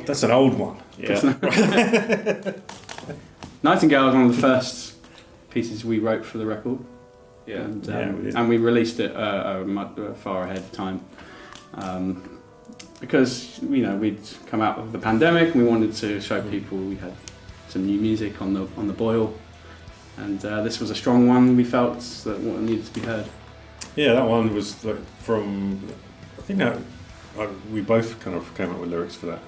That's an old one. Yeah. Nightingale was one of the first pieces we wrote for the record. Yeah. And we released it far ahead of time. Because we'd come out of the pandemic, we wanted to show people we had some new music on the boil, and this was a strong one. We felt that what needed to be heard. Yeah, that one was like from. I think that we both kind of came up with lyrics for that,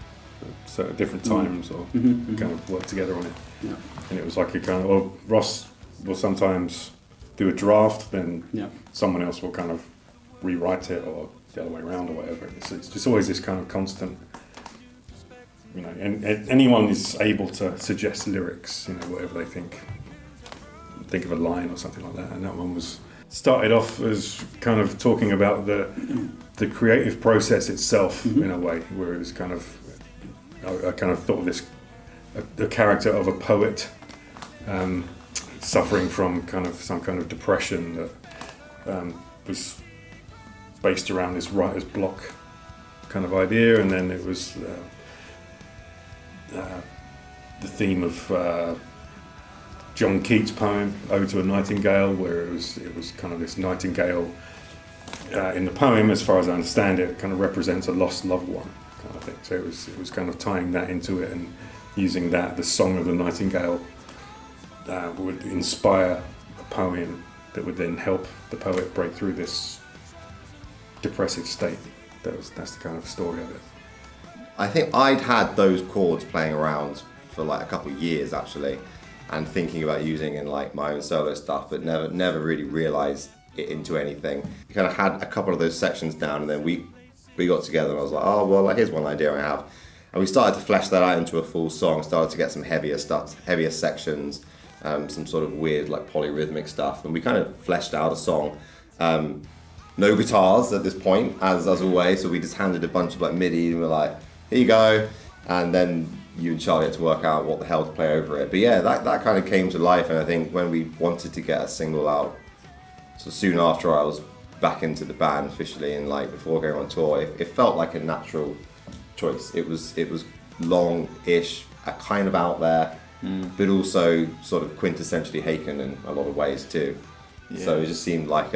so at different times or kind of worked together on it. Yeah. And it was like a kind of. Well, Ross will sometimes do a draft, then someone else will kind of rewrite it, or the other way around, or whatever. It's just always this kind of constant. And anyone is able to suggest lyrics, whatever they think of a line or something like that. And that one was started off as kind of talking about the creative process itself in a way, where it was kind of I kind of thought of this the character of a poet suffering from some kind of depression that was based around this writer's block kind of idea, and then it was the theme of John Keats' poem "Ode to a Nightingale," where it was kind of this nightingale in the poem, as far as I understand it, kind of represents a lost loved one kind of thing. So it was kind of tying that into it and using the song of the nightingale would inspire a poem that would then help the poet break through this depressive state. That's the kind of story of it. I think I'd had those chords playing around for like a couple of years actually, and thinking about using in like my own solo stuff, but never really realised it into anything. We kind of had a couple of those sections down, and then we got together and I was like, oh well, here's one idea I have. And we started to flesh that out into a full song, started to get some heavier sections, some sort of weird like polyrhythmic stuff, and we kind of fleshed out a song. No guitars at this point, as always, so we just handed a bunch of like MIDI and we're like, here you go, and then you and Charlie had to work out what the hell to play over it. But yeah, that kind of came to life, and I think when we wanted to get a single out, so soon after I was back into the band officially and like before going on tour, it felt like a natural choice. It was long-ish, kind of out there, but also sort of quintessentially Haken in a lot of ways too. Yeah. So it just seemed like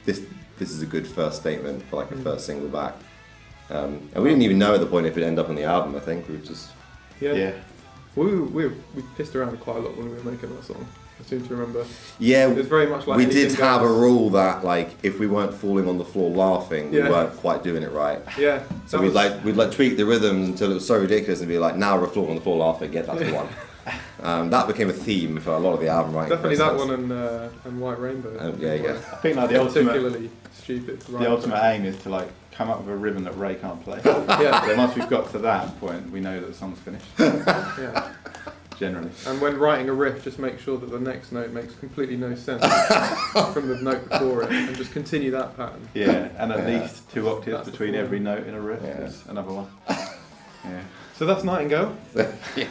this is a good first statement for like a first single back. And we didn't even know at the point if it'd end up on the album. I think we were just we pissed around quite a lot when we were making that song. I seem to remember. Yeah, it was very much like we did have a rule that like if we weren't falling on the floor laughing, we weren't quite doing it right. Yeah. So we'd tweak the rhythms until it was so ridiculous and be like, now we're falling on the floor laughing. Yeah, that's the one. That became a theme for a lot of the album writing. Definitely process. That one and White Rainbow. Yeah. I think like the particularly stupid. The ultimate aim is to like come up with a rhythm that Ray can't play. Yeah. But once we've got to that point, we know that the song's finished. Yeah. Generally. And when writing a riff, just make sure that the next note makes completely no sense from the note before it, and just continue that pattern. Yeah, and at least 2 octaves between every note in a riff is another one. Yeah. So that's Nightingale. Yeah.